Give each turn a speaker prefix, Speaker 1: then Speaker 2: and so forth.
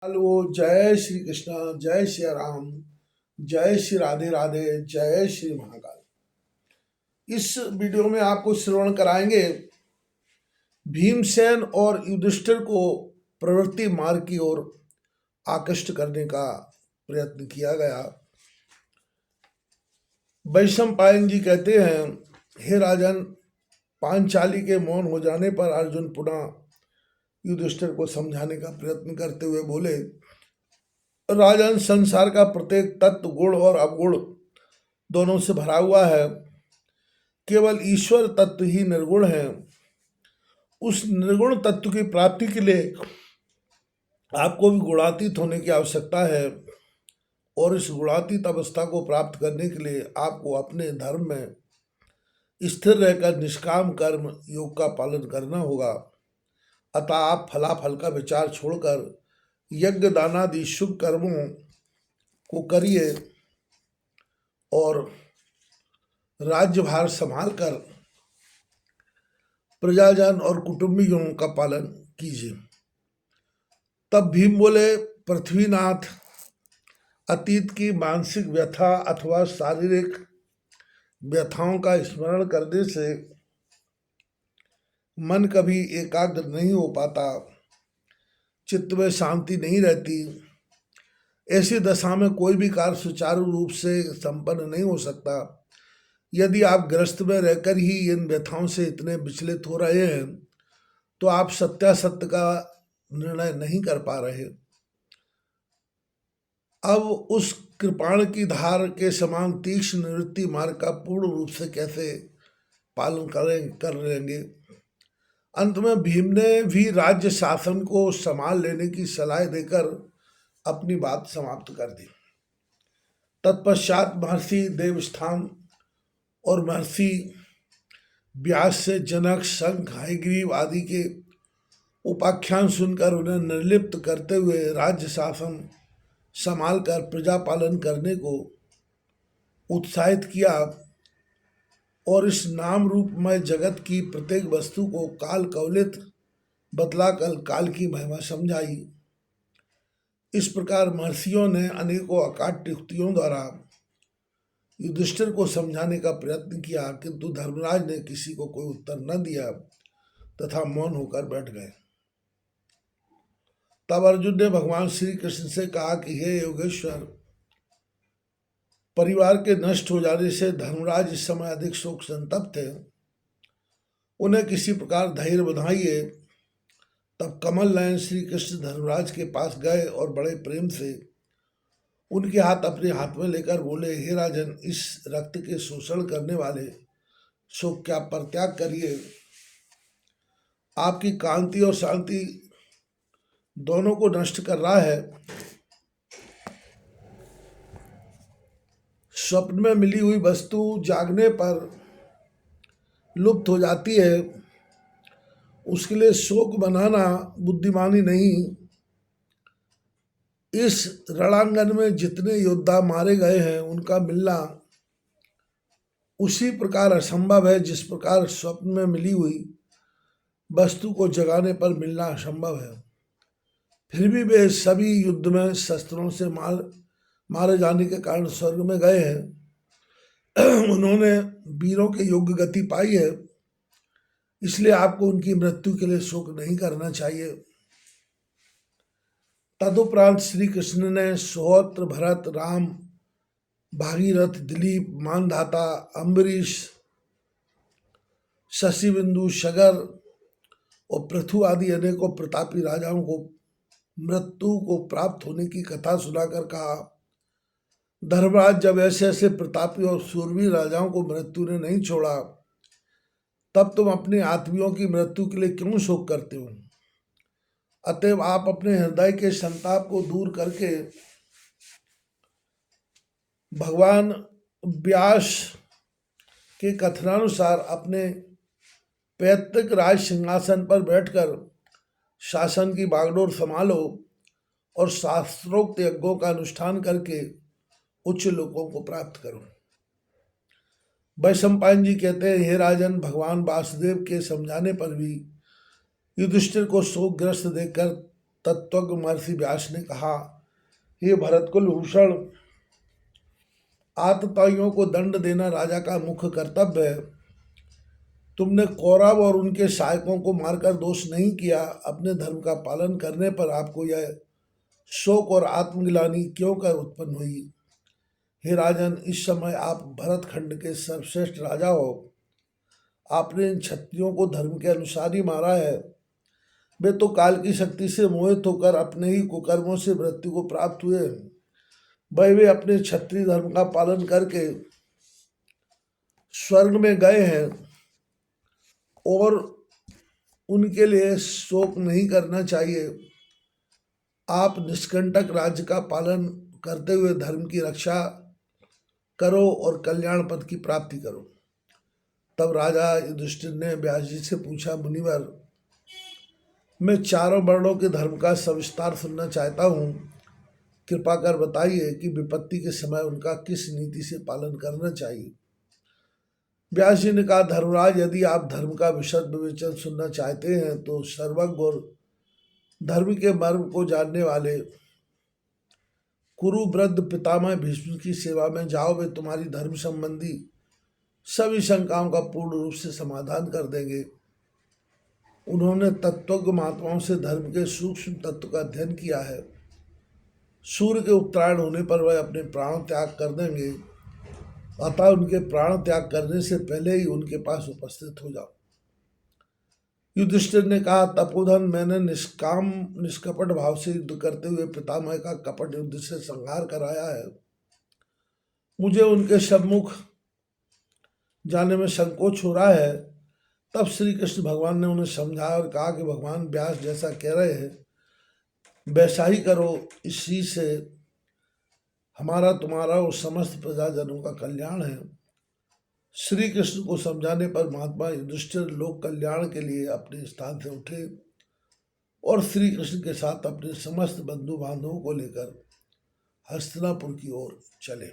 Speaker 1: Hello, जय श्री कृष्णा, जय श्री राम, जय श्री राधे राधे, जय श्री महाकाल। इस वीडियो में आपको श्रवण कराएंगे भीमसेन और युधिष्ठिर को प्रवृत्ति मार्ग की ओर आकृष्ट करने का प्रयत्न किया गया। वैशंपायन जी कहते हैं, हे राजन, पांचाली के मौन हो जाने पर अर्जुन पुनः युधिष्ठिर को समझाने का प्रयत्न करते हुए बोले, राजन, संसार का प्रत्येक तत्व गुण और अवगुण दोनों से भरा हुआ है। केवल ईश्वर तत्व ही निर्गुण है। उस निर्गुण तत्व की प्राप्ति के लिए आपको भी गुणातीत होने की आवश्यकता है, और इस गुणातीत अवस्था को प्राप्त करने के लिए आपको अपने धर्म में स्थिर रहकर निष्काम कर्म योग का पालन करना होगा। अतः आप फलाफल का विचार छोड़कर यज्ञ दानादि शुभ कर्मों को करिए और राज्यभार संभाल कर प्रजाजन और कुटुंबीजनों का पालन कीजिए। तब भीम बोले, पृथ्वीनाथ, अतीत की मानसिक व्यथा अथवा शारीरिक व्यथाओं का स्मरण करने से मन कभी एकाग्र नहीं हो पाता, चित्त में शांति नहीं रहती। ऐसी दशा में कोई भी कार्य सुचारू रूप से संपन्न नहीं हो सकता। यदि आप ग्रस्त में रहकर ही इन व्यथाओं से इतने विचलित हो रहे हैं तो आप सत्यासत्य का निर्णय नहीं कर पा रहे। अब उस कृपाण की धार के समान तीक्ष्ण निवृत्ति मार्ग का पूर्ण रूप से कैसे पालन कर लेंगे। अंत में भीम ने भी राज्य शासन को संभाल लेने की सलाह देकर अपनी बात समाप्त कर दी। तत्पश्चात महर्षि देवस्थान और महर्षि व्यास से जनक, शंख, हयग्रीव आदि के उपाख्यान सुनकर उन्हें निर्लिप्त करते हुए राज्य शासन संभाल कर प्रजा पालन करने को उत्साहित किया, और इस नाम रूपमय जगत की प्रत्येक वस्तु को काल कवलित बतलाकर काल की महिमा समझाई। इस प्रकार महर्षियों ने अनेकों अकाट्य युक्तियों द्वारा युधिष्ठिर को समझाने का प्रयत्न किया, किंतु धर्मराज ने किसी को कोई उत्तर न दिया तथा मौन होकर बैठ गए। तब अर्जुन ने भगवान श्री कृष्ण से कहा कि हे योगेश्वर, परिवार के नष्ट हो जाने से धर्मराज इस समय अधिक शोक संतप्त थे। उन्हें किसी प्रकार धैर्य बंधाइए। तब कमल नयन श्री कृष्ण धर्मराज के पास गए और बड़े प्रेम से उनके हाथ अपने हाथ में लेकर बोले, हे राजन, इस रक्त के शोषण करने वाले शोक का परित्याग करिए। आपकी कांति और शांति दोनों को नष्ट कर रहा है। स्वप्न में मिली हुई वस्तु जागने पर लुप्त हो जाती है। उसके लिए शोक बनाना बुद्धिमानी नहीं। इस रणांगन में जितने योद्धा मारे गए हैं उनका मिलना उसी प्रकार असंभव है जिस प्रकार स्वप्न में मिली हुई वस्तु को जगाने पर मिलना असंभव है। फिर भी वे सभी युद्ध में शस्त्रों से मारे जाने के कारण स्वर्ग में गए हैं। उन्होंने वीरों के योग्य गति पाई है, इसलिए आपको उनकी मृत्यु के लिए शोक नहीं करना चाहिए। तदुपरांत श्री कृष्ण ने सुहोत्र, भरत, राम, भागीरथ, दिलीप, मानधाता, अम्बरीश, शशिबिंदु, सगर और पृथु आदि अनेकों प्रतापी राजाओं को मृत्यु को प्राप्त होने की कथा सुनाकर कहा, धर्मराज, जब ऐसे ऐसे प्रतापी और सूरवीर राजाओं को मृत्यु ने नहीं छोड़ा, तब तुम अपने आत्मियों की मृत्यु के लिए क्यों शोक करते हो। अतएव आप अपने हृदय के संताप को दूर करके भगवान व्यास के कथनानुसार अपने पैतृक राज सिंहासन पर बैठकर शासन की बागडोर संभालो और शास्त्रोक्त यज्ञों का अनुष्ठान करके उच्च लोकों को प्राप्त करो। वैशंपायन जी कहते हैं, हे राजन, भगवान वासुदेव के समझाने पर भी युधिष्ठिर को शोकग्रस्त देखकर तत्वज्ञ महर्षि व्यास ने कहा, हे भरतकुल भूषण, आतताइयों को दंड देना राजा का मुख्य कर्तव्य है। तुमने कौरव और उनके सहायकों को मारकर दोष नहीं किया। अपने धर्म का पालन करने पर आपको यह शोक और आत्मग्लानि क्यों कर उत्पन्न हुई? हे राजन, इस समय आप भरत खंड के सर्वश्रेष्ठ राजा हो। आपने इन क्षत्रियों को धर्म के अनुसार ही मारा है। वे तो काल की शक्ति से मोहित होकर अपने ही कुकर्मों से मृत्यु को प्राप्त हुए। वे अपने क्षत्रिय धर्म का पालन करके स्वर्ग में गए हैं और उनके लिए शोक नहीं करना चाहिए। आप निष्कंटक राज्य का पालन करते हुए धर्म की रक्षा करो और कल्याण पद की प्राप्ति करो। तब राजा युधिष्ठिर ने व्यास जी से पूछा, मुनिवर, मैं चारों वर्णों के धर्म का सविस्तार सुनना चाहता हूँ। कृपा कर बताइए कि विपत्ति के समय उनका किस नीति से पालन करना चाहिए। व्यास जी ने कहा, धर्मराज, यदि आप धर्म का विशद विवेचन सुनना चाहते हैं तो सर्वज्ञ और धर्म के मर्म को जानने वाले कुरु वृद्ध पितामह भीष्म की सेवा में जाओ। वे तुम्हारी धर्म संबंधी सभी शंकाओं का पूर्ण रूप से समाधान कर देंगे। उन्होंने तत्वज्ञ महात्माओं से धर्म के सूक्ष्म तत्व का अध्ययन किया है। सूर्य के उत्तरायण होने पर वह अपने प्राण त्याग कर देंगे, अतः उनके प्राण त्याग करने से पहले ही उनके पास उपस्थित हो जाओ। युधिष्ठिर ने कहा, तपोधन, मैंने निष्कपट भाव से युद्ध करते हुए पितामह का कपट युद्ध से संहार कराया है। मुझे उनके सम्मुख जाने में संकोच हो रहा है। तब श्री कृष्ण भगवान ने उन्हें समझाया और कहा कि भगवान व्यास जैसा कह रहे हैं वैसा ही करो। इसी से हमारा, तुम्हारा और समस्त प्रजाजनों का कल्याण है। श्री कृष्ण को समझाने पर महात्मा युधिष्ठिर लोक कल्याण के लिए अपने स्थान से उठे और श्री कृष्ण के साथ अपने समस्त बंधु बांधवों को लेकर हस्तिनापुर की ओर चले।